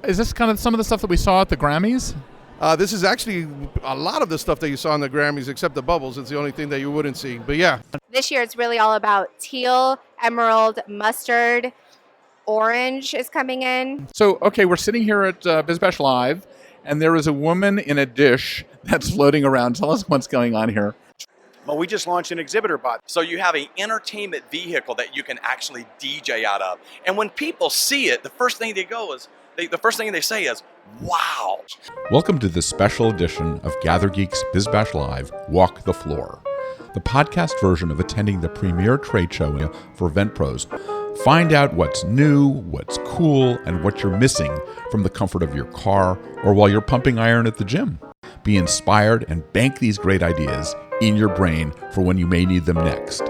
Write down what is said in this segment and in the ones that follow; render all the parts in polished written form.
Is this kind of some of the stuff that we saw at the Grammys? This is actually a lot of the stuff that you saw in the Grammys, except the bubbles. It's the only thing that you wouldn't see. But yeah. This year it's really all about teal, emerald, mustard, orange is coming in. So, okay, we're sitting here at BizBash Live, and there is a woman in a dish that's floating around. Tell us what's going on here. Well, we just launched an exhibitor bot. So you have an entertainment vehicle that you can actually DJ out of. And when people see it, the first thing they say is, wow. Welcome to this special edition of GatherGeeks BizBash Live Walk the Floor, the podcast version of attending the premier trade show for event pros. Find out what's new, what's cool, and what you're missing from the comfort of your car or while you're pumping iron at the gym. Be inspired and bank these great ideas in your brain for when you may need them next.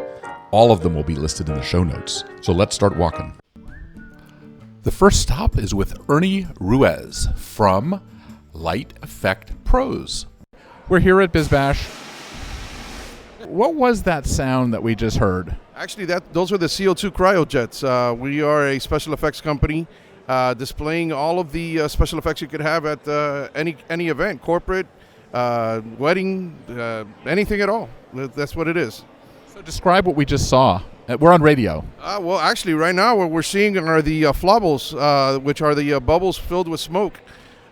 All of them will be listed in the show notes. So let's start walking. The first stop is with Ernie Ruiz from Light Effect Pros. We're here at BizBash. What was that sound that we just heard? Actually, those are the CO2 cryojets. We are a special effects company displaying all of the special effects you could have at any event, corporate, wedding, anything at all. That's what it is. So describe what we just saw. We're on radio. Well, actually, right now what we're seeing are the flobbles, which are the bubbles filled with smoke.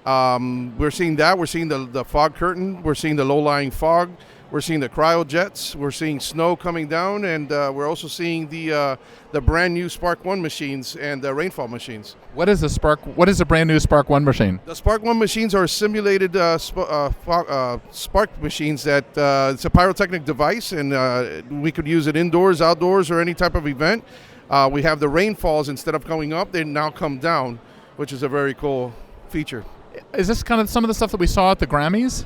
We're seeing that. We're seeing the fog curtain. We're seeing the low-lying fog. We're seeing the cryojets. We're seeing snow coming down, and we're also seeing the brand new Spark 1 machines and the rainfall machines. What is a brand new Spark 1 machine? The Spark 1 machines are simulated spark machines that it's a pyrotechnic device, and we could use it indoors, outdoors, or any type of event. We have the rainfalls, instead of going up, they now come down, which is a very cool feature. Is this kind of some of the stuff that we saw at the Grammys?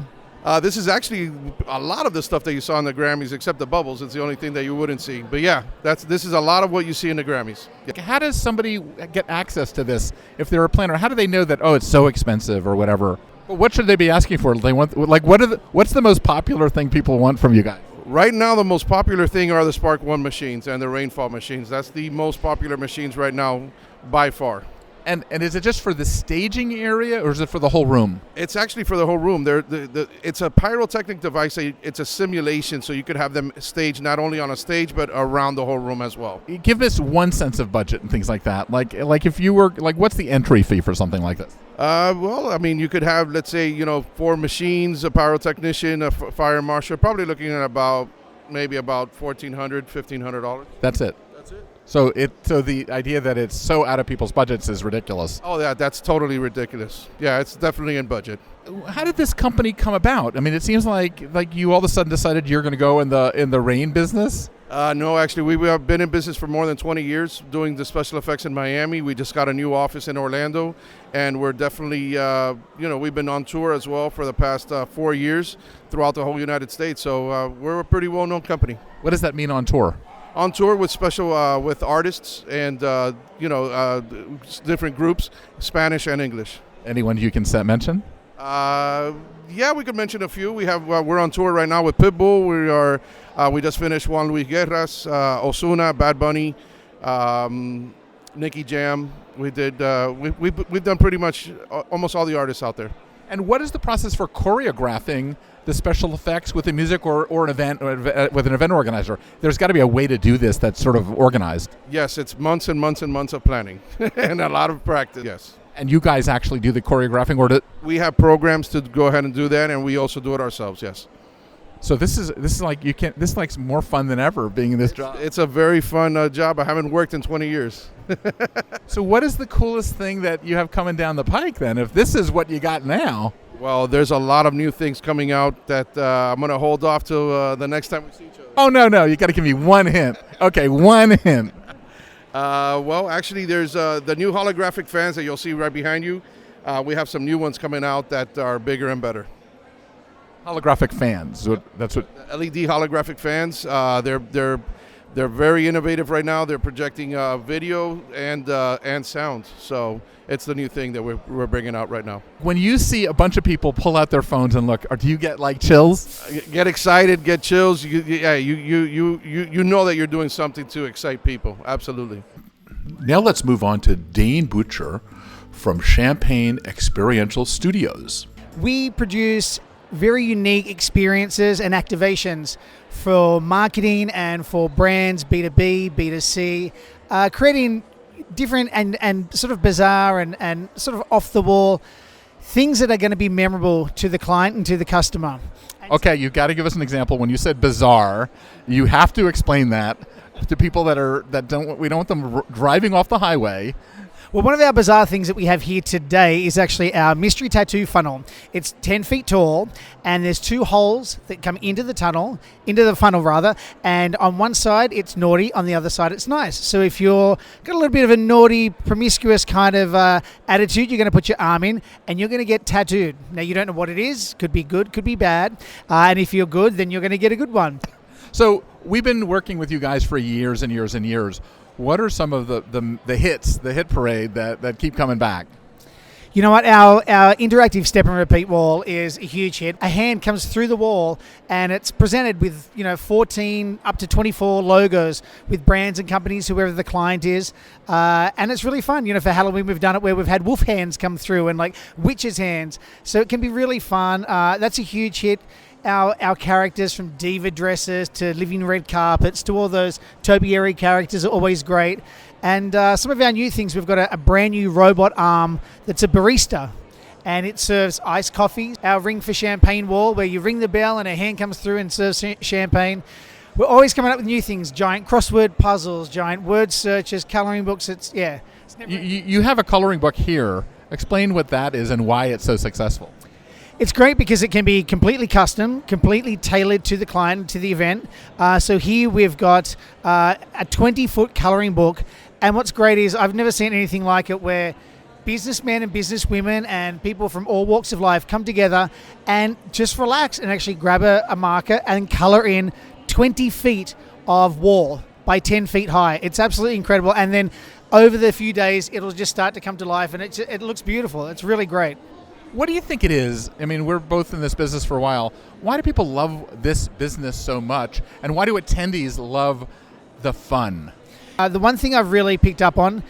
This is actually a lot of the stuff that you saw in the Grammys, except the bubbles. It's the only thing that you wouldn't see. But yeah, this is a lot of what you see in the Grammys. Yeah. How does somebody get access to this if they're a planner? How do they know that, it's so expensive or whatever? What should they be asking for? They want, what's the most popular thing people want from you guys? Right now, the most popular thing are the Spark 1 machines and the rainfall machines. That's the most popular machines right now by far. And is it just for the staging area, or is it for the whole room? It's actually for the whole room. It's a pyrotechnic device. It's a simulation, so you could have them staged not only on a stage, but around the whole room as well. Give us one sense of budget and things like that. Like if you were, what's the entry fee for something like this? Well, I mean, you could have, let's say, 4 machines, a pyrotechnician, a fire marshal, probably looking at maybe about $1,400, $1,500. That's it. That's it. So the idea that it's so out of people's budgets is ridiculous. Oh, yeah, that's totally ridiculous. Yeah, it's definitely in budget. How did this company come about? I mean, it seems like you all of a sudden decided you're going to go in the rain business. No, actually, we have been in business for more than 20 years doing the special effects in Miami. We just got a new office in Orlando, and we're definitely, we've been on tour as well for the past 4 years throughout the whole United States. So we're a pretty well-known company. What does that mean on tour? On tour with with artists and different groups, Spanish and English. Anyone you can mention? Yeah, we could mention a few. We're on tour right now with Pitbull. We just finished Juan Luis Guerra's, Ozuna, Bad Bunny, Nicky Jam. We did. We've done pretty much almost all the artists out there. And what is the process for choreographing the special effects with the music or an event with an event organizer? There's got to be a way to do this that's sort of organized. Yes, it's months and months and months of planning and a lot of practice. Yes. And you guys actually do the choreographing, or we have programs to go ahead and do that, and we also do it ourselves. Yes. So this is like more fun than ever being in this job. It's a very fun job. I haven't worked in 20 years. So what is the coolest thing that you have coming down the pike then? If this is what you got now. Well, there's a lot of new things coming out that I'm going to hold off till the next time we see each other. Oh, no. You got to give me one hint. Okay, one hint. Well, actually, there's the new holographic fans that you'll see right behind you. We have some new ones coming out that are bigger and better. Holographic fans. That's what. LED holographic fans. They're very innovative right now. They're projecting video and sound. So it's the new thing that we're bringing out right now. When you see a bunch of people pull out their phones and look, or do you get chills? Get excited, get chills. You know that you're doing something to excite people. Absolutely. Now let's move on to Dane Butcher from Champaign Experiential Studios. We produce very unique experiences and activations for marketing and for brands, B2B, B2C, creating different and sort of bizarre and sort of off-the-wall things that are going to be memorable to the client and to the customer. Okay, you've got to give us an example. When you said bizarre, you have to explain that to people we don't want them driving off the highway. Well, one of our bizarre things that we have here today is actually our mystery tattoo funnel. It's 10 feet tall, and there's 2 holes that come into the funnel rather, and on one side it's naughty, on the other side it's nice. So if you're got a little bit of a naughty, promiscuous kind of attitude, you're going to put your arm in, and you're going to get tattooed. Now, you don't know what it is. Could be good, could be bad. And if you're good, then you're going to get a good one. So we've been working with you guys for years and years and years. What are some of the hits, the hit parade that keep coming back? You know what? Our interactive step and repeat wall is a huge hit. A hand comes through the wall and it's presented with 14 up to 24 logos with brands and companies, whoever the client is, and it's really fun. For Halloween we've done it where we've had wolf hands come through and like witches' hands, so it can be really fun. That's a huge hit. Our characters, from diva dresses to living red carpets to all those topiary characters, are always great. And some of our new things, we've got a brand new robot arm that's a barista, and it serves iced coffee. Our Ring for Champagne wall, where you ring the bell and a hand comes through and serves champagne. We're always coming up with new things: giant crossword puzzles, giant word searches, coloring books. You have a coloring book here. Explain what that is and why it's so successful. It's great because it can be completely custom, completely tailored to the client, to the event. So here we've got a 20-foot coloring book. And what's great is I've never seen anything like it, where businessmen and businesswomen and people from all walks of life come together and just relax and actually grab a marker and color in 20 feet of wall by 10 feet high. It's absolutely incredible. And then over the few days, it'll just start to come to life, and it looks beautiful. It's really great. What do you think it is? I mean, we're both in this business for a while. Why do people love this business so much? And why do attendees love the fun? The one thing I've really picked up on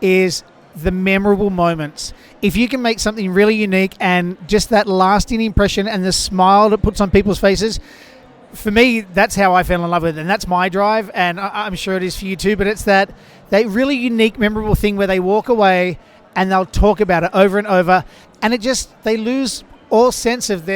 is the memorable moments. If you can make something really unique and just that lasting impression and the smile that puts on people's faces, for me, that's how I fell in love with it. And that's my drive, and I'm sure it is for you too. But it's that really unique, memorable thing where they walk away and they'll talk about it over and over, and they lose all sense of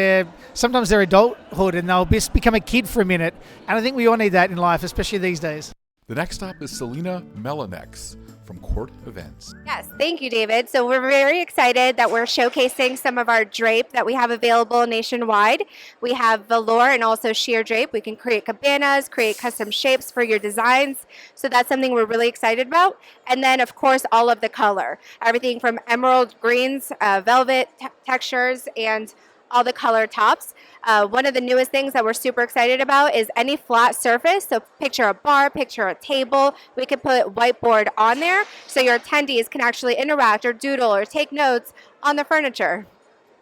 sometimes their adulthood, and they'll just become a kid for a minute. And I think we all need that in life, especially these days. The next stop is Selena Melinex from Court Events. Yes, thank you, David. So we're very excited that we're showcasing some of our drape that we have available nationwide. We have velour and also sheer drape. We can create cabanas, create custom shapes for your designs. So that's something we're really excited about. And then, of course, all of the color. Everything from emerald greens, velvet textures, and all the color tops. One of the newest things that we're super excited about is any flat surface. So picture a bar, picture a table. We can put whiteboard on there so your attendees can actually interact or doodle or take notes on the furniture.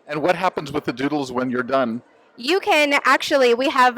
And what happens with the doodles when you're done? You can we have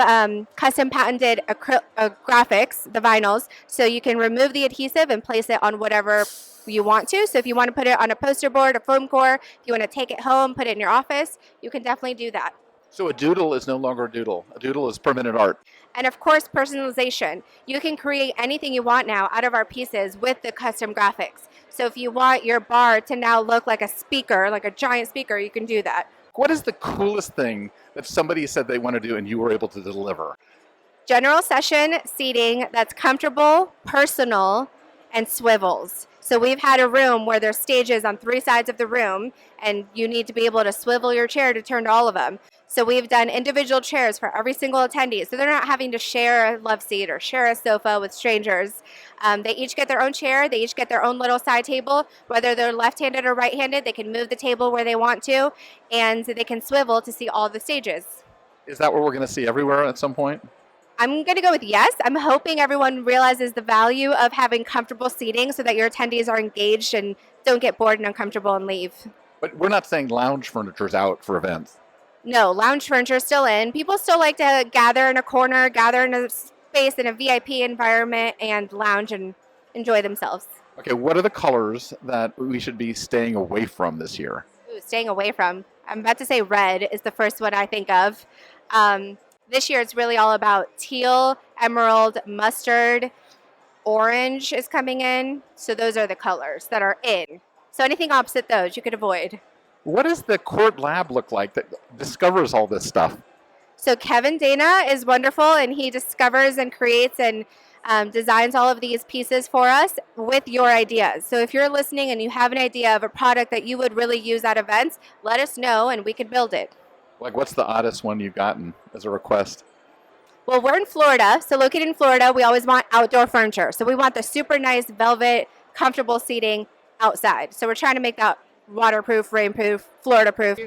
custom patented graphics, the vinyls, so you can remove the adhesive and place it on whatever you want to. So if you want to put it on a poster board, a foam core, if you want to take it home, put it in your office, you can definitely do that. So a doodle is no longer a doodle. A doodle is permanent art. And of course, personalization. You can create anything you want now out of our pieces with the custom graphics. So if you want your bar to now look like a speaker, like a giant speaker, you can do that. What is the coolest thing that somebody said they want to do and you were able to deliver? General session seating that's comfortable, personal, and swivels. So we've had a room where there's stages on 3 sides of the room, and you need to be able to swivel your chair to turn to all of them. So we've done individual chairs for every single attendee, so they're not having to share a love seat or share a sofa with strangers. They each get their own chair, they each get their own little side table. Whether they're left-handed or right-handed, they can move the table where they want to, and they can swivel to see all the stages. Is that what we're going to see everywhere at some point? I'm going to go with yes. I'm hoping everyone realizes the value of having comfortable seating so that your attendees are engaged and don't get bored and uncomfortable and leave. But we're not saying lounge furniture is out for events. No, lounge furniture is still in. People still like to gather in a corner, gather in a space in a VIP environment, and lounge and enjoy themselves. Okay, what are the colors that we should be staying away from this year? Ooh, staying away from. I'm about to say red is the first one I think of. This year it's really all about teal, emerald, mustard, orange is coming in. So those are the colors that are in. So anything opposite those you could avoid. What does the Court Lab look like that discovers all this stuff? So Kevin Dana is wonderful, and he discovers and creates and designs all of these pieces for us with your ideas. So if you're listening and you have an idea of a product that you would really use at events, let us know and we can build it. Like, what's the oddest one you've gotten as a request? Well, we're in Florida, so located in Florida, we always want outdoor furniture. So we want the super nice velvet, comfortable seating outside. So we're trying to make that waterproof, rainproof, Florida-proof.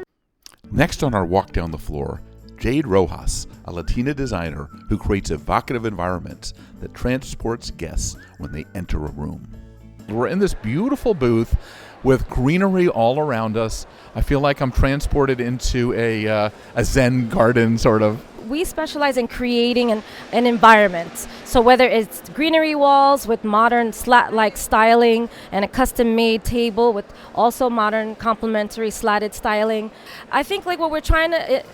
Next on our walk down the floor, Jade Rojas, a Latina designer who creates evocative environments that transports guests when they enter a room. We're in this beautiful booth with greenery all around us. I feel like I'm transported into a Zen garden, sort of. We specialize in creating an environment. So whether it's greenery walls with modern slat-like styling and a custom-made table with also modern complementary slatted styling, I think like what we're trying to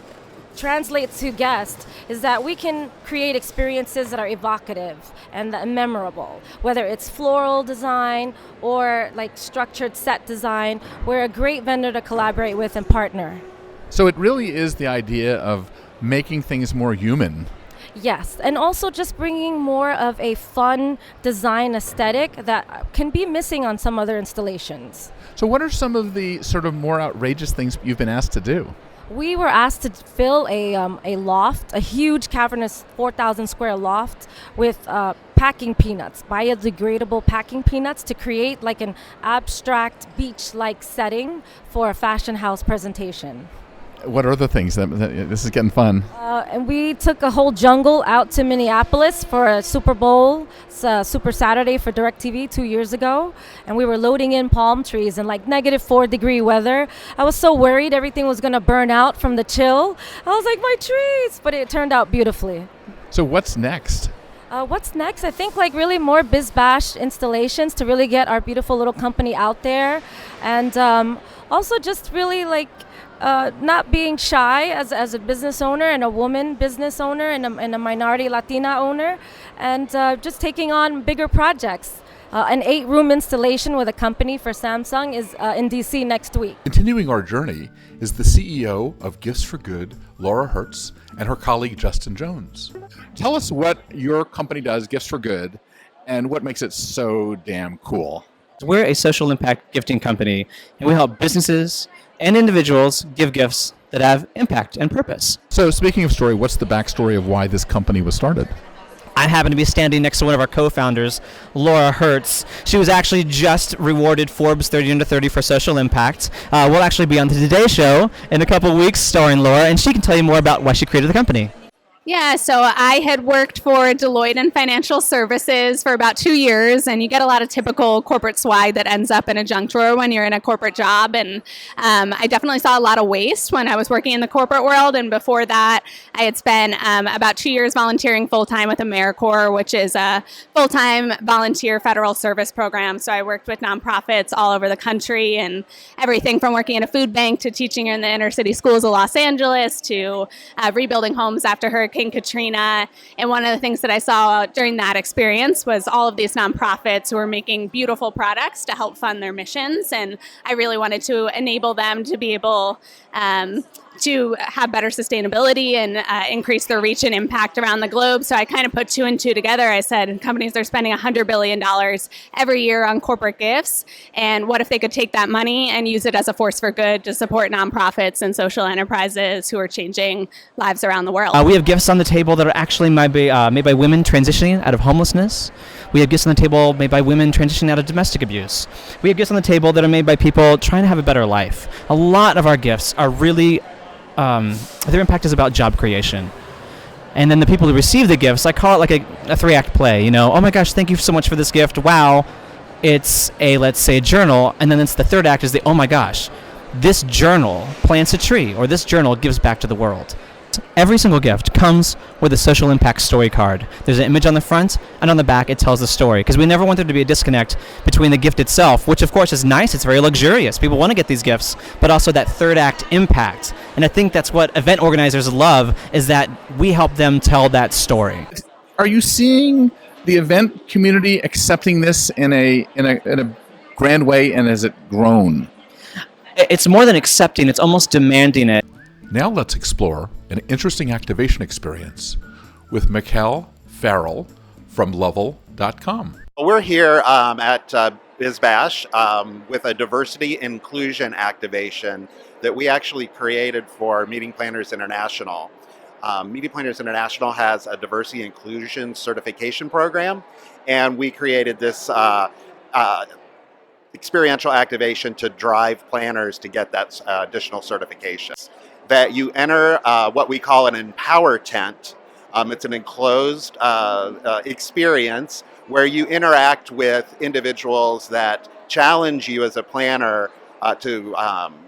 translate to guests is that we can create experiences that are evocative and memorable. Whether it's floral design or like structured set design, we're a great vendor to collaborate with and partner. So it really is the idea of making things more human. Yes, and also just bringing more of a fun design aesthetic that can be missing on some other installations. So what are some of the sort of more outrageous things you've been asked to do? We were asked to fill a loft, a huge cavernous 4,000 square loft with packing peanuts, biodegradable packing peanuts, to create like an abstract beach-like setting for a fashion house presentation. What are the things this is getting fun? And we took a whole jungle out to Minneapolis for a Super Bowl, Super Saturday for DirecTV 2 years ago, and we were loading in palm trees in like -4-degree weather. I was so worried everything was going to burn out from the chill. I was like, my trees! But it turned out beautifully. So what's next? What's next? I think like really more BizBash installations to really get our beautiful little company out there, and also just really like not being shy as a business owner and a woman business owner and a minority Latina owner, and just taking on bigger projects. An 8-room installation with a company for Samsung is in DC next week. Continuing our journey is the CEO of Gifts for Good, Laura Hertz, and her colleague Justin Jones. Tell us what your company does, Gifts for Good, and what makes it so damn cool. We're a social impact gifting company, and we help businesses and individuals give gifts that have impact and purpose. So speaking of story, what's the backstory of why this company was started? I happen to be standing next to one of our co-founders, Laura Hertz. She was actually just rewarded Forbes 30 Under 30 for social impact. We'll actually be on the Today Show in a couple weeks starring Laura, and she can tell you more about why she created the company. Yeah, so I had worked for Deloitte and Financial Services for about 2 years, and you get a lot of typical corporate swag that ends up in a junk drawer when you're in a corporate job. And I definitely saw a lot of waste when I was working in the corporate world. And before that, I had spent about 2 years volunteering full-time with AmeriCorps, which is a full-time volunteer federal service program. So I worked with nonprofits all over the country, and everything from working at a food bank to teaching in the inner city schools of Los Angeles to rebuilding homes after Hurricane Katrina. And one of the things that I saw during that experience was all of these nonprofits who were making beautiful products to help fund their missions. And I really wanted to enable them to be able to have better sustainability and increase their reach and impact around the globe. So I kind of put 2 and 2 together. I said, companies are spending $100 billion every year on corporate gifts. And what if they could take that money and use it as a force for good to support nonprofits and social enterprises who are changing lives around the world? We have gifts on the table that are actually made by women transitioning out of homelessness. We have gifts on the table made by women transitioning out of domestic abuse. We have gifts on the table that are made by people trying to have a better life. A lot of our gifts are really their impact is about job creation. And then the people who receive the gifts, I call it like a 3-act play, you know, oh my gosh, thank you so much for this gift, wow, it's a, let's say, a journal, and then it's the 3rd act is the, oh my gosh, this journal plants a tree, or this journal gives back to the world. every single gift comes with a social impact story card. There's an image on the front, and on the back it tells the story, because we never want there to be a disconnect between the gift itself, which of course is nice, it's very luxurious, people want to get these gifts, but also that third act impact. And I think that's what event organizers love, is that we help them tell that story. Are you seeing the event community accepting this in a grand way, and has it grown? It's more than accepting, it's almost demanding it. Now let's explore an interesting activation experience with Mikkel Farrell from Level.com. We're here at BizBash with a diversity inclusion activation that we actually created for Meeting Planners International. Meeting Planners International has a diversity inclusion certification program, and we created this experiential activation to drive planners to get that additional certification. That you enter what we call an Empower tent. It's an enclosed experience where you interact with individuals that challenge you as a planner to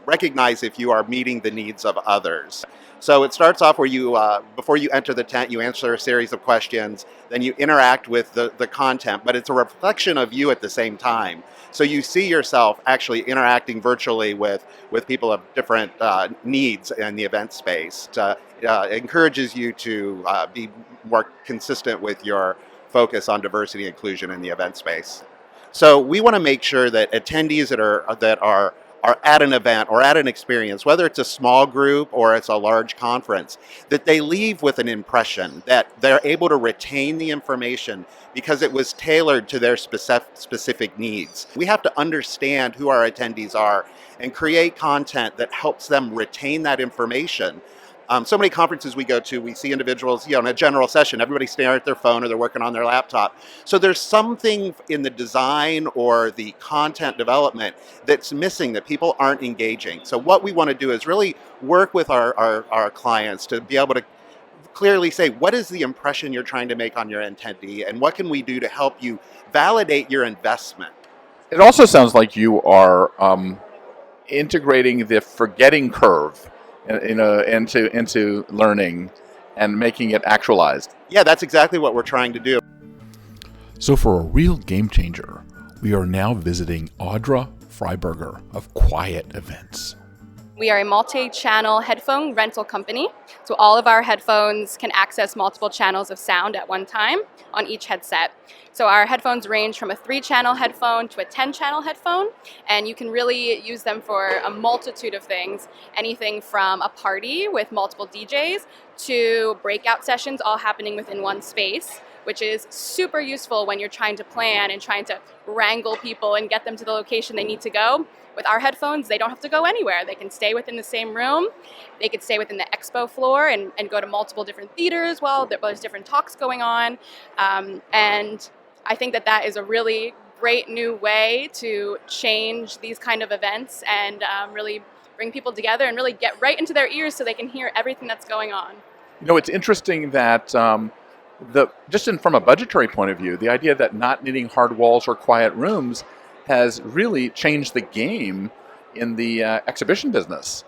recognize if you are meeting the needs of others. So it starts off where you, before you enter the tent, you answer a series of questions, then you interact with the content, but it's a reflection of you at the same time. So you see yourself actually interacting virtually with people of different needs in the event space. It encourages you to be more consistent with your focus on diversity and inclusion in the event space. So we want to make sure that attendees that are at an event or at an experience, whether it's a small group or it's a large conference, that they leave with an impression, that they're able to retain the information because it was tailored to their specific needs. We have to understand who our attendees are and create content that helps them retain that information. So many conferences we go to, we see individuals, in a general session, everybody's staring at their phone or they're working on their laptop. So there's something in the design or the content development that's missing, that people aren't engaging. So what we want to do is really work with our clients to be able to clearly say, what is the impression you're trying to make on your attendee, and what can we do to help you validate your investment? It also sounds like you are integrating the forgetting curve into learning and making it actualized. Yeah, that's exactly what we're trying to do. So for a real game changer, we are now visiting Audra Freiburger of Quiet Events. We are a multi-channel headphone rental company, so all of our headphones can access multiple channels of sound at one time on each headset. So our headphones range from a 3-channel headphone to a 10-channel headphone, and you can really use them for a multitude of things, anything from a party with multiple DJs to breakout sessions all happening within one space, which is super useful when you're trying to plan and trying to wrangle people and get them to the location they need to go. With our headphones, they don't have to go anywhere. They can stay within the same room. They could stay within the expo floor and go to multiple different theaters while there's different talks going on. And I think that is a really great new way to change these kind of events and really bring people together and really get right into their ears so they can hear everything that's going on. It's interesting that from a budgetary point of view, the idea that not needing hard walls or quiet rooms has really changed the game in the exhibition business.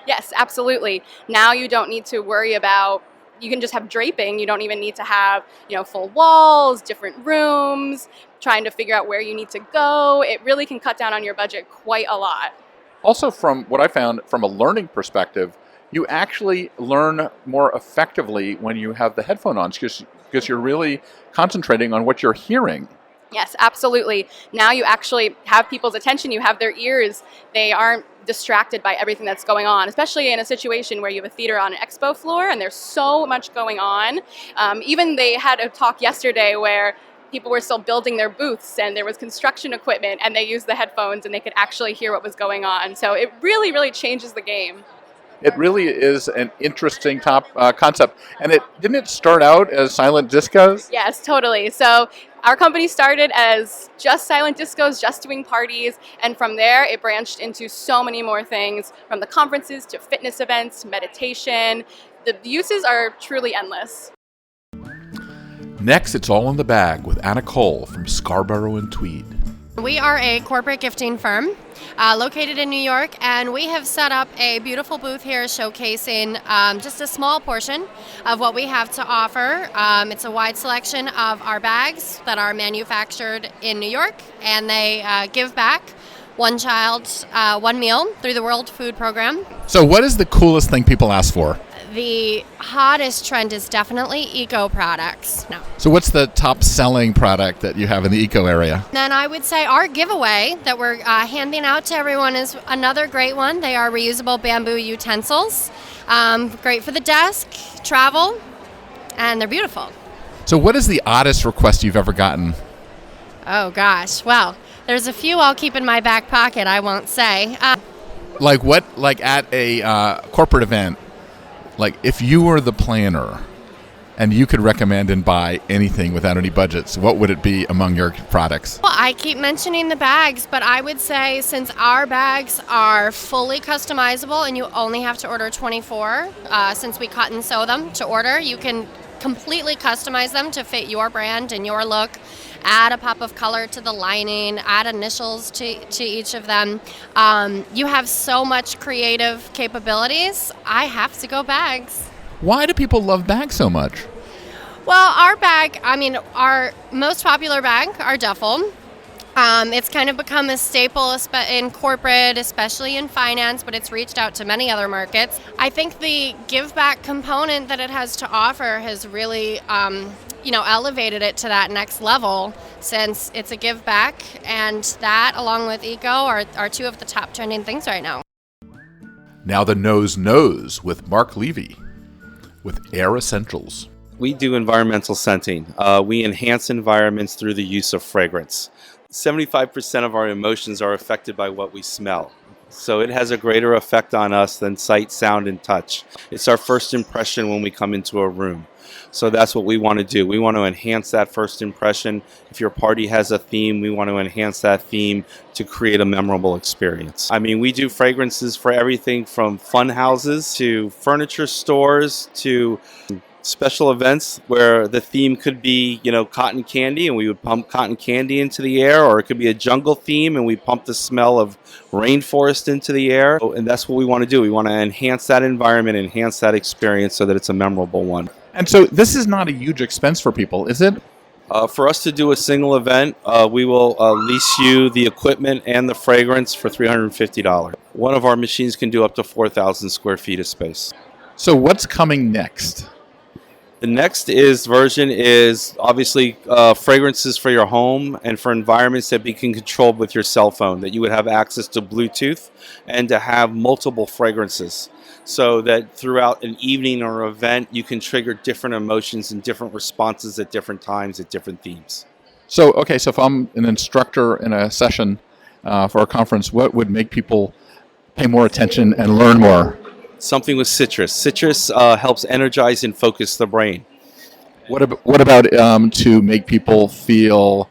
Yes, absolutely. Now you don't need to worry about, you can just have draping. You don't even need to have, full walls, different rooms, trying to figure out where you need to go. It really can cut down on your budget quite a lot. Also, from what I found from a learning perspective, you actually learn more effectively when you have the headphone on because you're really concentrating on what you're hearing. Yes, absolutely. Now you actually have people's attention, you have their ears. They aren't distracted by everything that's going on, especially in a situation where you have a theater on an expo floor and there's so much going on. Even they had a talk yesterday where people were still building their booths and there was construction equipment and they used the headphones and they could actually hear what was going on. So it really, really changes the game. It really is an interesting concept. And didn't it start out as silent discos? Yes, totally. So our company started as just silent discos, just doing parties. And from there, it branched into so many more things, from the conferences to fitness events, meditation. The uses are truly endless. Next, it's all in the bag with Anna Cole from Scarborough and Tweed. We are a corporate gifting firm located in New York, and we have set up a beautiful booth here showcasing just a small portion of what we have to offer. It's a wide selection of our bags that are manufactured in New York, and they give back one child, one meal through the World Food Program. So what is the coolest thing people ask for? The hottest trend is definitely eco products. No. So what's the top selling product that you have in the eco area? Then I would say our giveaway that we're handing out to everyone is another great one. They are reusable bamboo utensils. Great for the desk, travel, and they're beautiful. So what is the oddest request you've ever gotten? Oh gosh, well, there's a few I'll keep in my back pocket, I won't say. Like what, like at a corporate event, like if you were the planner and you could recommend and buy anything without any budgets, what would it be among your products? Well, I keep mentioning the bags, but I would say since our bags are fully customizable and you only have to order 24, since we cut and sew them to order, you can completely customize them to fit your brand and your look. Add a pop of color to the lining, add initials to each of them. You have so much creative capabilities. I have to go bags. Why do people love bags so much? Well, our most popular bag, our duffel. It's kind of become a staple in corporate, especially in finance, but it's reached out to many other markets. I think the give back component that it has to offer has really elevated it to that next level, since it's a give back, and that along with eco are two of the top trending things right now. Now the Nose Knows with Mark Levy with Air Essentials. We do environmental scenting. We enhance environments through the use of fragrance. 75% of our emotions are affected by what we smell. So it has a greater effect on us than sight, sound, and touch. It's our first impression when we come into a room. So that's what we want to do. We want to enhance that first impression. If your party has a theme, we want to enhance that theme to create a memorable experience. I mean, we do fragrances for everything from fun houses to furniture stores to special events where the theme could be, cotton candy, and we would pump cotton candy into the air, or it could be a jungle theme and we pump the smell of rainforest into the air. And that's what we want to do. We want to enhance that environment, enhance that experience so that it's a memorable one. And so this is not a huge expense for people, is it? For us to do a single event, we will lease you the equipment and the fragrance for $350. One of our machines can do up to 4,000 square feet of space. So what's coming next? The next version is obviously fragrances for your home and for environments that can control with your cell phone, that you would have access to Bluetooth and to have multiple fragrances, so that throughout an evening or event you can trigger different emotions and different responses at different times at different themes. So if I'm an instructor in a session for a conference, what would make people pay more attention and learn more? Something with citrus. Citrus helps energize and focus the brain. What about to make people feel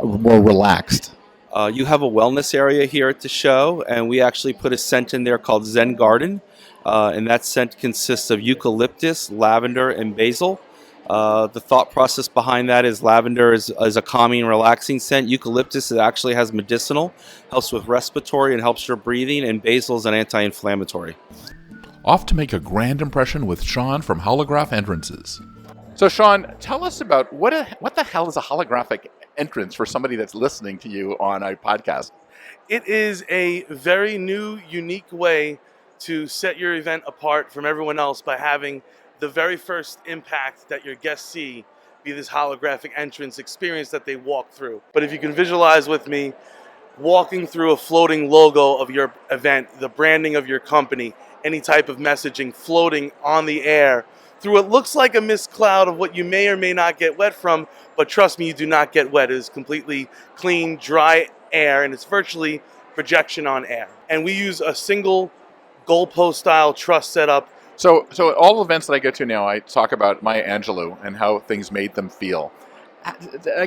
more relaxed? You have a wellness area here at the show, and we actually put a scent in there called Zen Garden. And that scent consists of eucalyptus, lavender, and basil. The thought process behind that is lavender is a calming, relaxing scent. Eucalyptus actually has medicinal, helps with respiratory and helps your breathing, and basil is an anti-inflammatory. Off to make a grand impression with Sean from Holograph Entrances. So Sean, tell us about what the hell is a holographic entrance for somebody that's listening to you on a podcast? It is a very new, unique way to set your event apart from everyone else by having the very first impact that your guests see be this holographic entrance experience that they walk through. But if you can visualize with me, walking through a floating logo of your event, the branding of your company, any type of messaging floating on the air through what looks like a mist cloud of what you may or may not get wet from, but trust me, you do not get wet. It is completely clean, dry air, and it's virtually projection on air. And we use a single goalpost style truss setup. So at all events that I go to now, I talk about Maya Angelou and how things made them feel.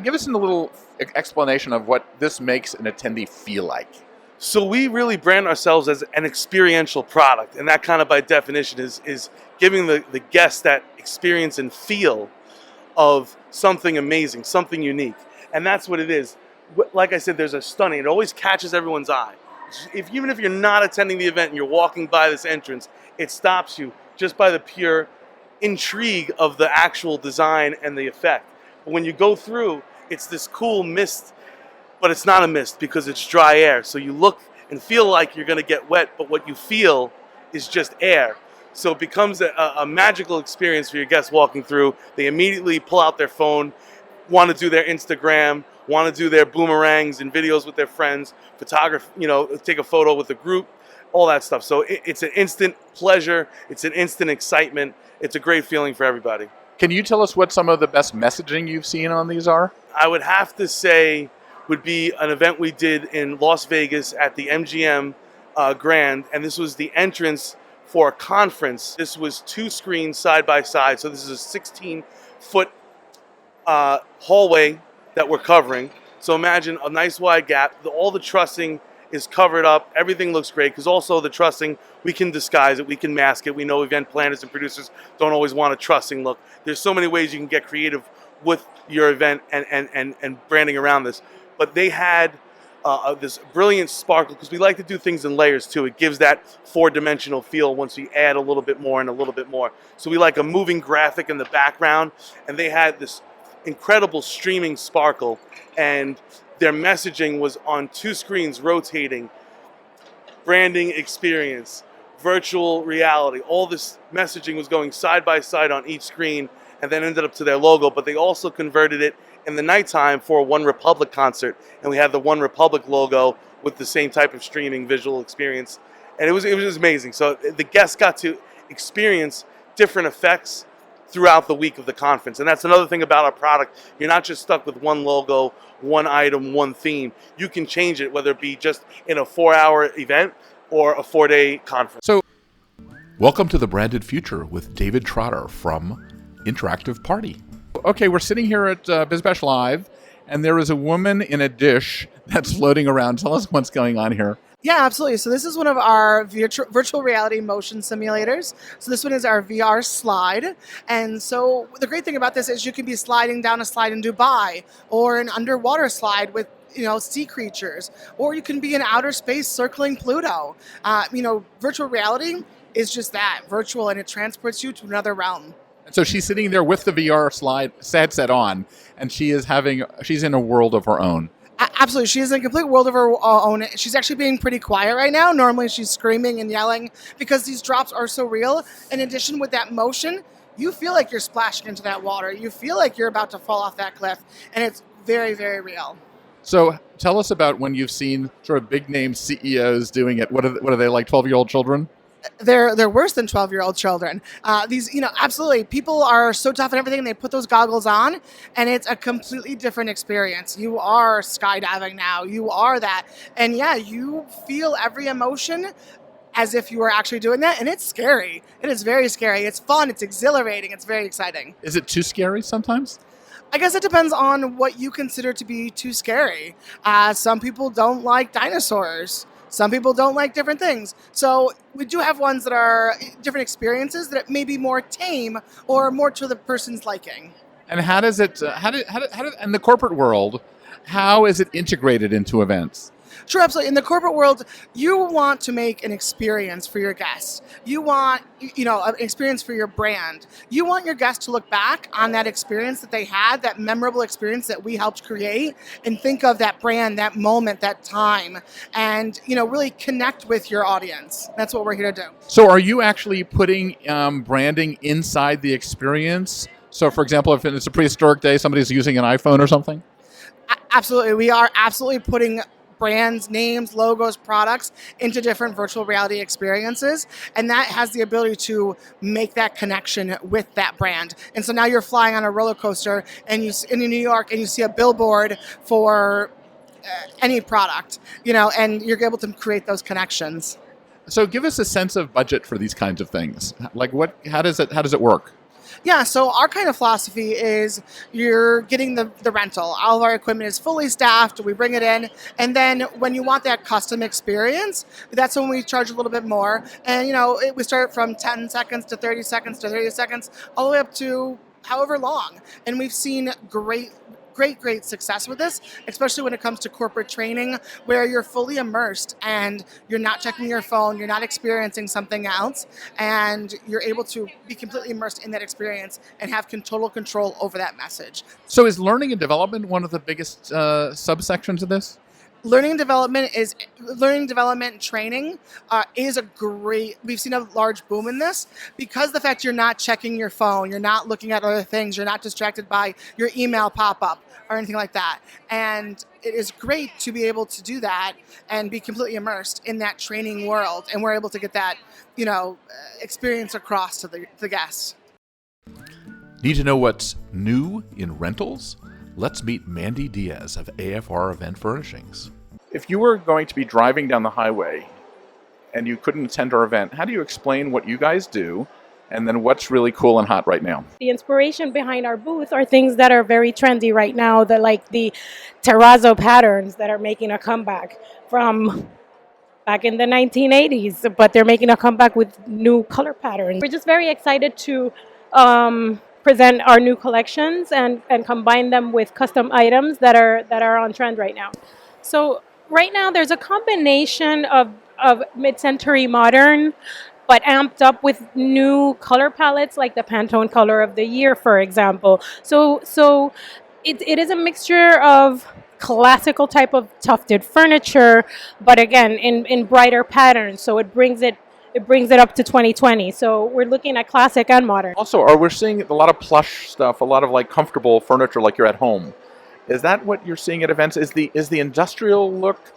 Give us a little explanation of what this makes an attendee feel like. So we really brand ourselves as an experiential product, and that kind of by definition is giving the guest that experience and feel of something amazing, something unique. And that's what it is. like I said, there's a stunning. It always catches everyone's eye. Even if you're not attending the event and you're walking by this entrance, it stops you just by the pure intrigue of the actual design and the effect. But when you go through, it's this cool mist, but it's not a mist because it's dry air. So you look and feel like you're going to get wet, but what you feel is just air. So it becomes a magical experience for your guests walking through. They immediately pull out their phone, want to do their Instagram, want to do their boomerangs and videos with their friends, photograph, take a photo with the group, all that stuff. So it's an instant pleasure. It's an instant excitement. It's a great feeling for everybody. Can you tell us what some of the best messaging you've seen on these are? I would have to say would be an event we did in Las Vegas at the MGM Grand, and this was the entrance for a conference. This was 2 screens side by side, so this is a 16-foot hallway that we're covering. So imagine a nice wide gap. All the trussing is covered up. Everything looks great because also the trussing, we can disguise it, we can mask it. We know event planners and producers don't always want a trussing look. There's so many ways you can get creative with your event and branding around this. But they had this brilliant sparkle because we like to do things in layers too. It gives that 4-dimensional feel once we add a little bit more and a little bit more. So we like a moving graphic in the background, and they had this incredible streaming sparkle, and their messaging was on 2 screens rotating. Branding experience, virtual reality, all this messaging was going side by side on each screen and then ended up to their logo, but they also converted it in the nighttime for a One Republic concert, and we had the One Republic logo with the same type of streaming visual experience, and it was amazing. So the guests got to experience different effects throughout the week of the conference, and that's another thing about our product. You're not just stuck with one logo, one item, one theme. You can change it, whether it be just in a 4-hour event or a 4-day conference. So, welcome to the Branded Future with David Trotter from Interactive Party. Okay, we're sitting here at BizBash Live, and there is a woman in a dish that's floating around. Tell us what's going on here. Yeah, absolutely. So this is one of our virtual reality motion simulators. So this one is our VR slide. And so the great thing about this is you can be sliding down a slide in Dubai or an underwater slide with sea creatures, or you can be in outer space circling Pluto. Virtual reality is just that, virtual, and it transports you to another realm. So she's sitting there with the VR headset on, and she's in a world of her own. Absolutely. She is in a complete world of her own. She's actually being pretty quiet right now. Normally she's screaming and yelling because these drops are so real. In addition, with that motion, you feel like you're splashing into that water. You feel like you're about to fall off that cliff, and it's very, very real. So tell us about when you've seen sort of big name CEOs doing it. What are they, like 12-year-old children? They're worse than 12-year-old children. Absolutely. People are so tough and everything. They put those goggles on, and it's a completely different experience. You are skydiving now. You are that. And yeah, you feel every emotion as if you were actually doing that, and it's scary. It is very scary. It's fun. It's exhilarating. It's very exciting. Is it too scary sometimes? I guess it depends on what you consider to be too scary. Some people don't like dinosaurs. Some people don't like different things. So we do have ones that are different experiences that may be more tame or more to the person's liking. And how does it, in the corporate world, how is it integrated into events? Sure, absolutely. In the corporate world, you want to make an experience for your guests. You want, an experience for your brand. You want your guests to look back on that experience that they had, that memorable experience that we helped create, and think of that brand, that moment, that time, and, really connect with your audience. That's what we're here to do. So are you actually putting branding inside the experience? So, for example, if it's a prehistoric day, somebody's using an iPhone or something? Absolutely. We are absolutely putting brands, names, logos, products into different virtual reality experiences, and that has the ability to make that connection with that brand. And so now you're flying on a roller coaster and in New York, and you see a billboard for any product, and you're able to create those connections. So give us a sense of budget for these kinds of things. Like how does it work? Yeah, so our kind of philosophy is you're getting the rental. All of our equipment is fully staffed. We bring it in. And then when you want that custom experience, that's when we charge a little bit more. And, we start from 10 seconds to 30 seconds to 30 seconds, all the way up to however long. And we've seen great great success with this, especially when it comes to corporate training, where you're fully immersed and you're not checking your phone, you're not experiencing something else, and you're able to be completely immersed in that experience and have total control over that message. So is learning and development one of the biggest subsections of this? Learning and development and training is a great, we've seen a large boom in this because the fact you're not checking your phone, you're not looking at other things, you're not distracted by your email pop-up or anything like that. And it is great to be able to do that and be completely immersed in that training world. And we're able to get that, experience across to the guests. Need to know what's new in rentals? Let's meet Mandy Diaz of AFR Event Furnishings. If you were going to be driving down the highway and you couldn't attend our event, how do you explain what you guys do and then what's really cool and hot right now? The inspiration behind our booth are things that are very trendy right now, like the terrazzo patterns that are making a comeback from back in the 1980s, but they're making a comeback with new color patterns. We're just very excited to present our new collections and combine them with custom items that are on trend right now. So right now there's a combination of mid-century modern, but amped up with new color palettes like the Pantone Color of the Year, for example. So it is a mixture of classical type of tufted furniture, but again in brighter patterns. So it brings it up to 2020. So we're looking at classic and modern. Also, we're seeing a lot of plush stuff, a lot of like comfortable furniture like you're at home. Is that what you're seeing at events? Is the industrial look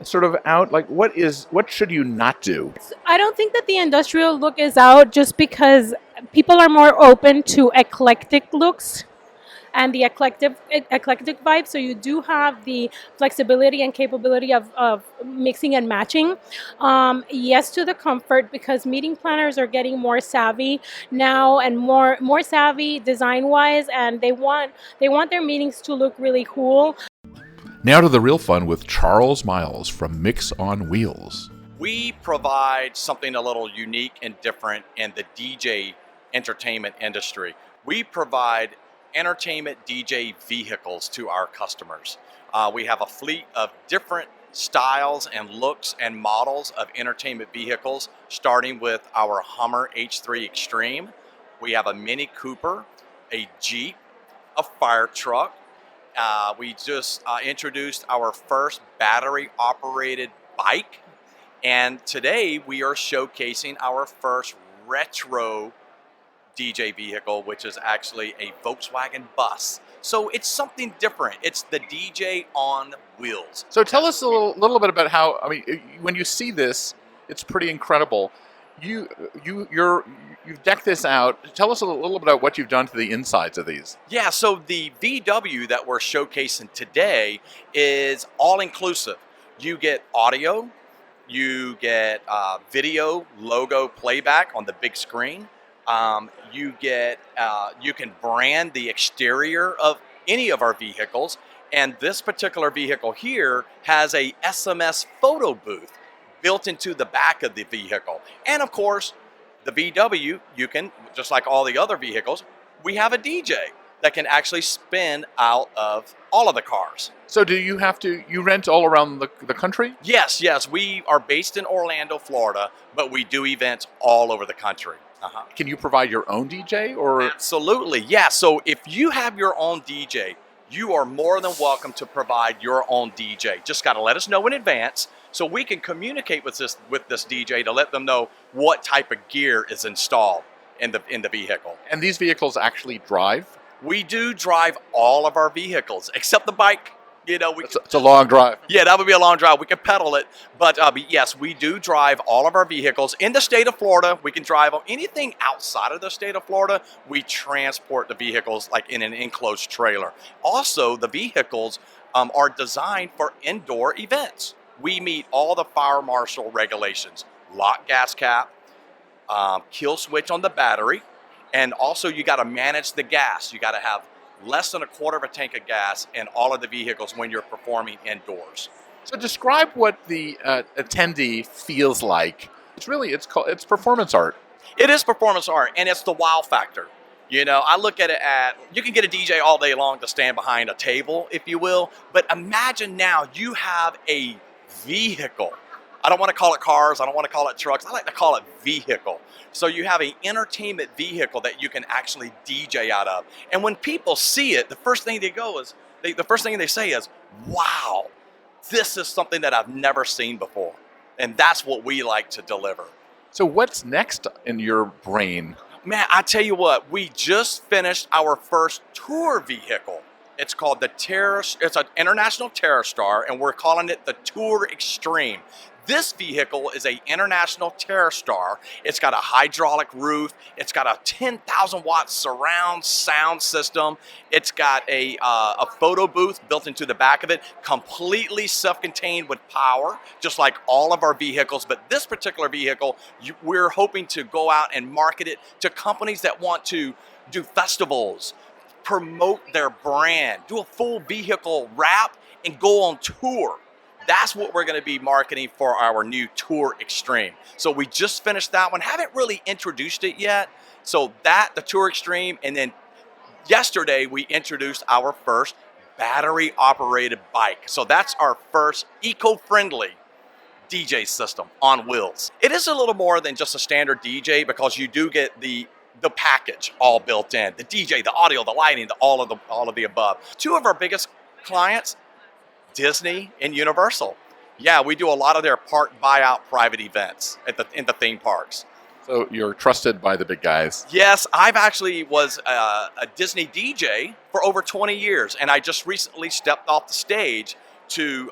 sort of out? Like what should you not do? I don't think that the industrial look is out just because people are more open to eclectic looks and the eclectic vibe. So you do have the flexibility and capability of mixing and matching. Yes, to the comfort, because meeting planners are getting more savvy now and more savvy design-wise, and they want their meetings to look really cool. Now to the real fun with Charles Miles from Mix on Wheels. We provide something a little unique and different in the DJ entertainment industry. We provide entertainment DJ vehicles to our customers. We have a fleet of different styles and looks and models of entertainment vehicles, starting with our Hummer H3 Extreme. We have a Mini Cooper, a Jeep, a fire truck. We just introduced our first battery-operated bike, and today we are showcasing our first retro DJ vehicle, which is actually a Volkswagen bus. So it's something different. It's the DJ on wheels. So tell us a little bit about how, when you see this, it's pretty incredible. You've decked this out. Tell us a little bit about what you've done to the insides of these. Yeah, so the VW that we're showcasing today is all-inclusive. You get audio, you get video, logo playback on the big screen. You can brand the exterior of any of our vehicles, and this particular vehicle here has a SMS photo booth built into the back of the vehicle. And of course, the VW, you can, just like all the other vehicles, we have a DJ that can actually spin out of all of the cars. So do you rent all around the country? Yes, we are based in Orlando, Florida, but we do events all over the country. Can you provide your own DJ? Or Absolutely, yeah. So if you have your own DJ, you are more than welcome to provide your own DJ. Just got to let us know in advance so we can communicate with this DJ to let them know what type of gear is installed in the vehicle. And these vehicles actually drive? We do drive all of our vehicles except the bike. It's a long drive. Yeah, that would be a long drive. We can pedal it, but yes, we do drive all of our vehicles in the state of Florida. We can drive anything outside of the state of Florida. We transport the vehicles like in an enclosed trailer. Also, the vehicles are designed for indoor events. We meet all the fire marshal regulations: lock gas cap, kill switch on the battery, and also you got to manage the gas. You got to have less than a quarter of a tank of gas in all of the vehicles when you're performing indoors. So describe what the attendee feels like. It's performance art. It is performance art, and it's the wow factor. You know, I look at it you can get a DJ all day long to stand behind a table, if you will, but imagine now you have a vehicle. I don't want to call it cars, I don't want to call it trucks, I like to call it vehicle. So you have an entertainment vehicle that you can actually DJ out of. And when people see it, the first thing they say is, wow, this is something that I've never seen before. And that's what we like to deliver. So what's next in your brain? Man, I tell you what, we just finished our first tour vehicle. It's called it's an international TerraStar, and we're calling it the Tour Extreme. This vehicle is an international TerraStar. It's got a hydraulic roof. It's got a 10,000 watt surround sound system. It's got a photo booth built into the back of it, completely self-contained with power, just like all of our vehicles. But this particular vehicle, we're hoping to go out and market it to companies that want to do festivals, promote their brand, do a full vehicle wrap, and go on tour. That's what we're going to be marketing for our new Tour Extreme. So we just finished that one. Haven't really introduced it yet. So the Tour Extreme, and then yesterday we introduced our first battery-operated bike. So that's our first eco-friendly DJ system on wheels. It is a little more than just a standard DJ because you do get the package all built in. The DJ, the audio, the lighting, all of the above. Two of our biggest clients, Disney and Universal. Yeah, we do a lot of their park buyout private events in the theme parks. So you're trusted by the big guys. Yes, I've actually was a Disney DJ for over 20 years, and I just recently stepped off the stage to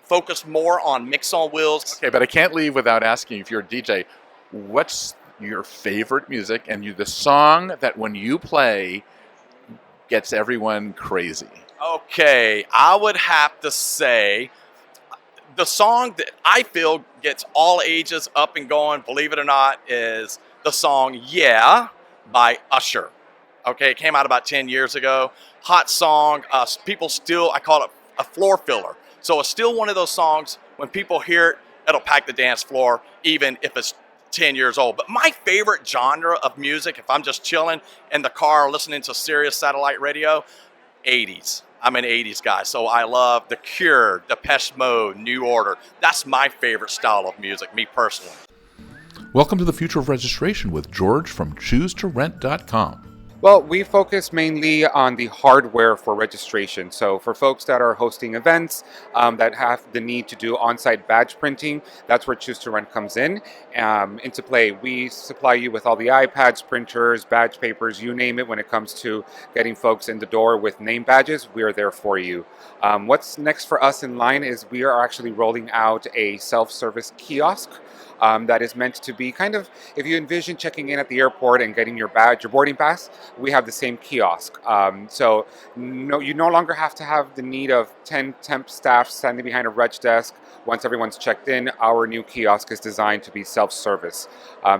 focus more on mix on wheels. Okay, but I can't leave without asking, if you're a DJ, what's your favorite music and the song that when you play gets everyone crazy? Okay, I would have to say the song that I feel gets all ages up and going, believe it or not, is the song Yeah by Usher. Okay, it came out about 10 years ago. Hot song. People still, I call it a floor filler. So it's still one of those songs, when people hear it, it'll pack the dance floor, even if it's 10 years old. But my favorite genre of music, if I'm just chilling in the car listening to Sirius satellite radio, 80s. I'm an 80s guy, so I love The Cure, Depeche Mode, New Order. That's my favorite style of music, me personally. Welcome to the Future of Registration with George from ChooseToRent.com. Well, we focus mainly on the hardware for registration. So for folks that are hosting events that have the need to do on-site badge printing, that's where Choose to Rent comes into play. We supply you with all the iPads, printers, badge papers, you name it. When it comes to getting folks in the door with name badges, we are there for you. What's next for us in line is we are actually rolling out a self-service kiosk. That is meant to be kind of, if you envision checking in at the airport and getting your badge, your boarding pass, we have the same kiosk. So you no longer have to have the need of 10 temp staff standing behind a reg desk. Once everyone's checked in, our new kiosk is designed to be self-service.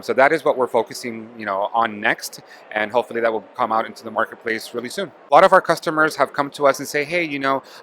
So that is what we're focusing, on next, and hopefully that will come out into the marketplace really soon. A lot of our customers have come to us and say, hey,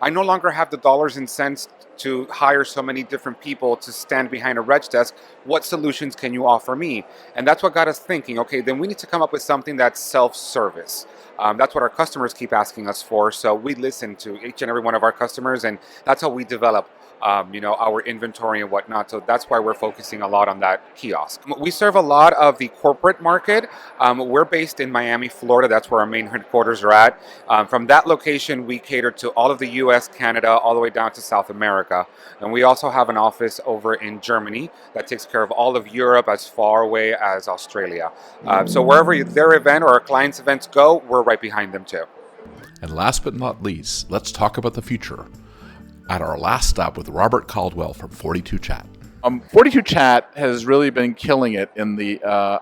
I no longer have the dollars and cents to hire so many different people to stand behind a reg desk. What solutions can you offer me? And that's what got us thinking, okay, then we need to come up with something that's self-service. That's what our customers keep asking us for. So we listen to each and every one of our customers, and that's how we develop our inventory and whatnot. So that's why we're focusing a lot on that kiosk. We serve a lot of the corporate market. We're based in Miami, Florida. That's where our main headquarters are at. From that location, we cater to all of the US, Canada, all the way down to South America. And we also have an office over in Germany that takes care of all of Europe as far away as Australia. So wherever their event or our clients' events go, we're right behind them too. And last but not least, let's talk about the future. At our last stop with Robert Caldwell from 42 Chat. 42 Chat has really been killing it in the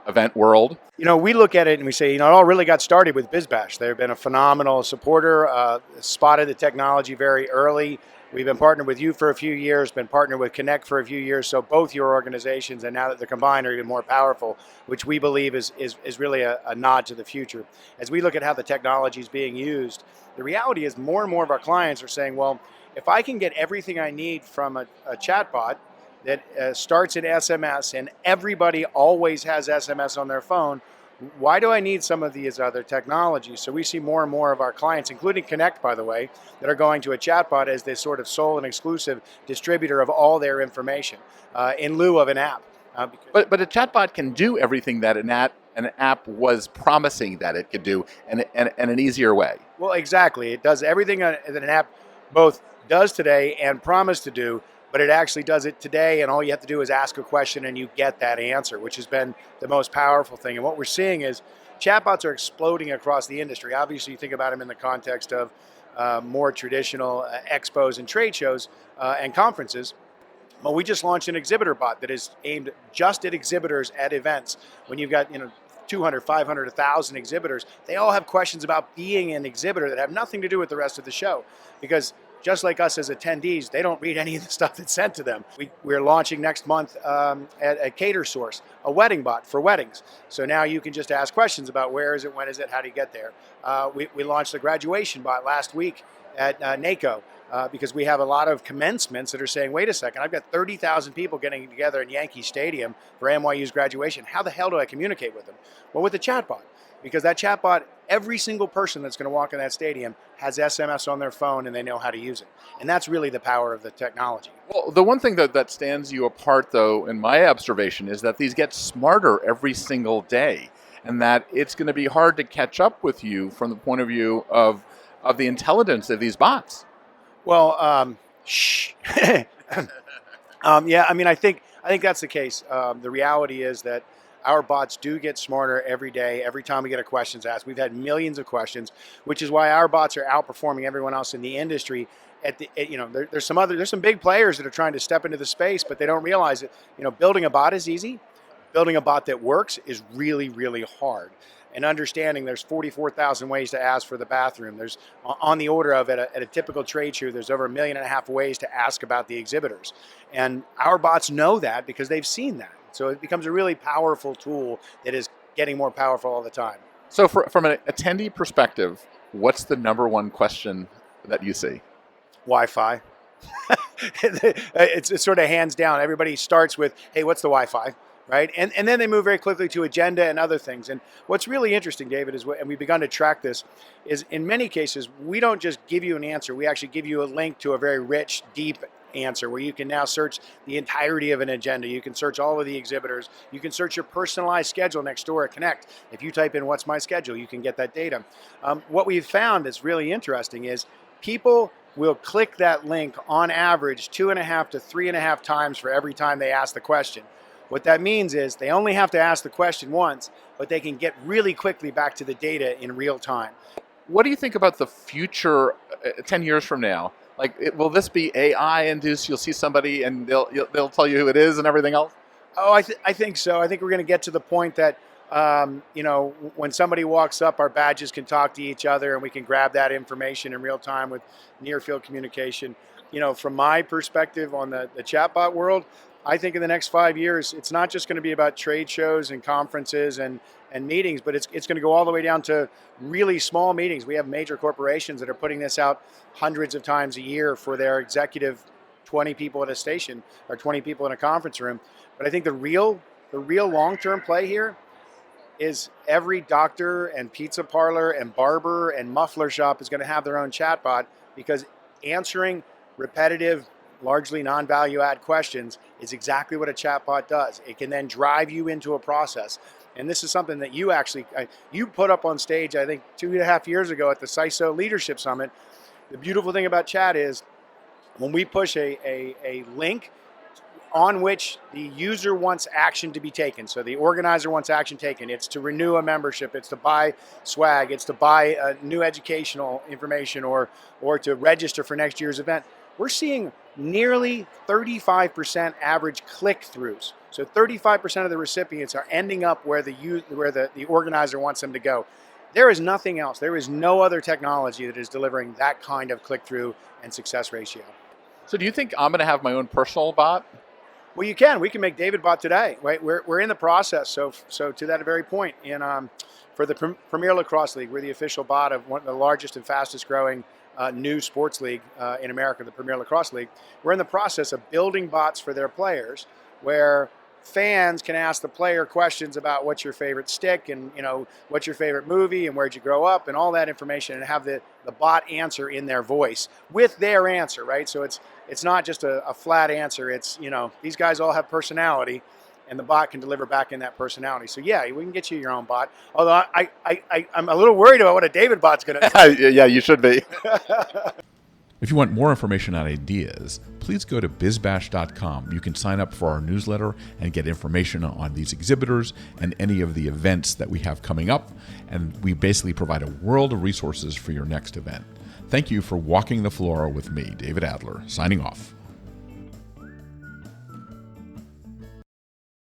event world. We look at it and we say, it all really got started with BizBash. They've been a phenomenal supporter, spotted the technology very early. We've been partnered with you for a few years, been partnered with Connect for a few years. So both your organizations, and now that they're combined, are even more powerful, which we believe is really a nod to the future. As we look at how the technology is being used, the reality is more and more of our clients are saying, well, if I can get everything I need from a chatbot that starts in SMS and everybody always has SMS on their phone, why do I need some of these other technologies? So we see more and more of our clients, including Connect, by the way, that are going to a chatbot as this sort of sole and exclusive distributor of all their information in lieu of an app. But a chatbot can do everything that an app was promising that it could do in an easier way. Well, exactly. It does everything that an app both does today and promised to do, but it actually does it today, and all you have to do is ask a question and you get that answer, which has been the most powerful thing. And what we're seeing is chatbots are exploding across the industry. Obviously, you think about them in the context of more traditional expos and trade shows and conferences. Well, we just launched an exhibitor bot that is aimed just at exhibitors at events. When you've got 200, 500, 1,000 exhibitors, they all have questions about being an exhibitor that have nothing to do with the rest of the show. Because just like us as attendees, they don't read any of the stuff that's sent to them. We're launching next month at a Cater Source, a wedding bot for weddings. So now you can just ask questions about where is it, when is it, how do you get there. We launched the graduation bot last week at NACO. Because we have a lot of commencements that are saying, wait a second, I've got 30,000 people getting together in Yankee Stadium for NYU's graduation. How the hell do I communicate with them? Well, with a chatbot. Because that chatbot, every single person that's going to walk in that stadium has SMS on their phone and they know how to use it. And that's really the power of the technology. Well, the one thing that stands you apart, though, in my observation, is that these get smarter every single day. And that it's going to be hard to catch up with you from the point of view of the intelligence of these bots. Well, yeah, I mean, I think that's the case. The reality is that our bots do get smarter every day. Every time we get a questions asked, we've had millions of questions, which is why our bots are outperforming everyone else in the industry. There's some big players that are trying to step into the space, but they don't realize it. Building a bot is easy. Building a bot that works is really, really hard. And understanding there's 44,000 ways to ask for the bathroom. There's on the order of at a typical trade show, there's over 1.5 million ways to ask about the exhibitors. And our bots know that because they've seen that. So it becomes a really powerful tool that is getting more powerful all the time. So from an attendee perspective, what's the number one question that you see? Wi-Fi. It's sort of hands down. Everybody starts with, hey, what's the Wi-Fi? Right? And then they move very quickly to agenda and other things. And what's really interesting, David, and we've begun to track this, is in many cases, we don't just give you an answer. We actually give you a link to a very rich, deep answer where you can now search the entirety of an agenda. You can search all of the exhibitors. You can search your personalized schedule next door at Connect. If you type in what's my schedule, you can get that data. What we've found that's really interesting is people will click that link on average 2.5 to 3.5 times for every time they ask the question. What that means is they only have to ask the question once, but they can get really quickly back to the data in real time. What do you think about the future 10 years from now? Will this be AI induced? You'll see somebody and they'll tell you who it is and everything else? Oh, I think so. I think we're going to get to the point that, when somebody walks up, our badges can talk to each other and we can grab that information in real time with near field communication. From my perspective on the chatbot world, I think in the next 5 years, it's not just going to be about trade shows and conferences and meetings, but it's going to go all the way down to really small meetings. We have major corporations that are putting this out hundreds of times a year for their executive 20 people at a station or 20 people in a conference room. But I think the real long-term play here is every doctor and pizza parlor and barber and muffler shop is going to have their own chatbot, because answering repetitive, largely non-value add questions is exactly what a chatbot does. It can then drive you into a process. And this is something that you put up on stage, I think 2.5 years ago at the CISO Leadership Summit. The beautiful thing about chat is when we push a link on which the user wants action to be taken. So the organizer wants action taken. It's to renew a membership. It's to buy swag. It's to buy new educational information or to register for next year's event. We're seeing nearly 35% average click-throughs. So 35% of the recipients are ending up where the organizer wants them to go. There is nothing else. There is no other technology that is delivering that kind of click-through and success ratio. So do you think I'm going to have my own personal bot? Well, you can. We can make David bot today, right? We're in the process. So to that very point, for the Premier Lacrosse League, we're the official bot of one of the largest and fastest growing new sports league in America, the Premier Lacrosse League. We're in the process of building bots for their players where fans can ask the player questions about what's your favorite stick and, what's your favorite movie and where'd you grow up and all that information, and have the bot answer in their voice with their answer, right? So it's not just a flat answer. It's, these guys all have personality, and the bot can deliver back in that personality. So yeah, we can get you your own bot. Although I'm a little worried about what a David bot's going to do. Yeah, you should be. If you want more information on ideas, please go to bizbash.com. You can sign up for our newsletter and get information on these exhibitors and any of the events that we have coming up. And we basically provide a world of resources for your next event. Thank you for walking the floor with me, David Adler, signing off.